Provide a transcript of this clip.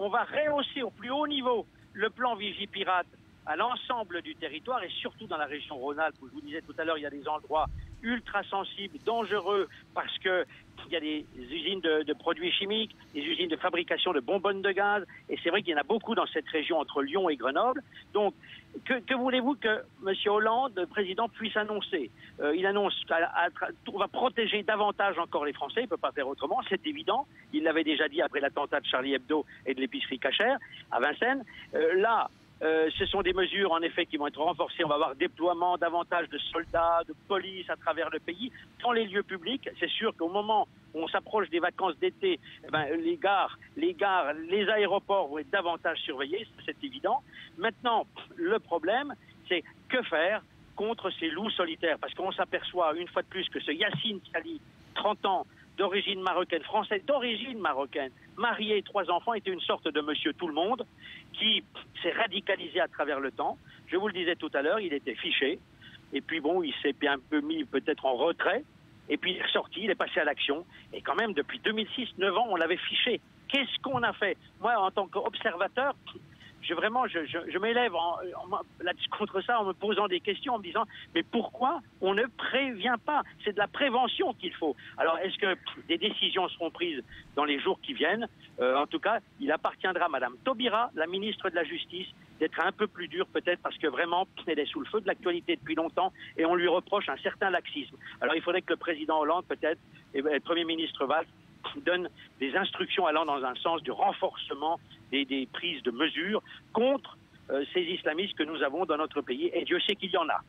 on va rehausser au plus haut niveau le plan Vigipirate à l'ensemble du territoire et surtout dans la région Rhône-Alpes où je vous disais tout à l'heure, il y a des endroits ultra sensibles, dangereux, parce que il y a des usines de produits chimiques, des usines de fabrication de bonbonnes de gaz, et c'est vrai qu'il y en a beaucoup dans cette région entre Lyon et Grenoble. Donc, que voulez-vous que M. Hollande, le président, puisse annoncer? Il annonce on va protéger davantage encore les Français, il ne peut pas faire autrement, c'est évident. Il l'avait déjà dit après l'attentat de Charlie Hebdo et de l'épicerie cachère à Vincennes. Ce sont des mesures, en effet, qui vont être renforcées. On va avoir déploiement davantage de soldats, de police à travers le pays, dans les lieux publics. C'est sûr qu'au moment où on s'approche des vacances d'été, les gares, les aéroports vont être davantage surveillés, c'est évident. Maintenant, le problème, c'est que faire contre ces loups solitaires? Parce qu'on s'aperçoit, une fois de plus, que ce Yacine Kali, 30 ans, d'origine marocaine, français d'origine marocaine, marié, 3 enfants, était une sorte de monsieur tout-le-monde qui s'est radicalisé à travers le temps. Je vous le disais tout à l'heure, il était fiché. Et puis bon, il s'est un peu mis peut-être en retrait. Et puis il est ressorti, il est passé à l'action. Et quand même, depuis 2006, 9 ans, on l'avait fiché. Qu'est-ce qu'on a fait? Moi, en tant qu'observateur, je m'élève contre ça en me posant des questions, en me disant mais pourquoi on ne prévient pas? C'est de la prévention qu'il faut. Alors est-ce que des décisions seront prises dans les jours qui viennent? En tout cas, il appartiendra à Madame Taubira, la ministre de la Justice, d'être un peu plus dure peut-être parce que vraiment elle est sous le feu de l'actualité depuis longtemps et on lui reproche un certain laxisme. Alors il faudrait que le président Hollande peut-être et le Premier ministre Valls donne des instructions allant dans un sens du renforcement des prises de mesures contre ces islamistes que nous avons dans notre pays, et Dieu sait qu'il y en a.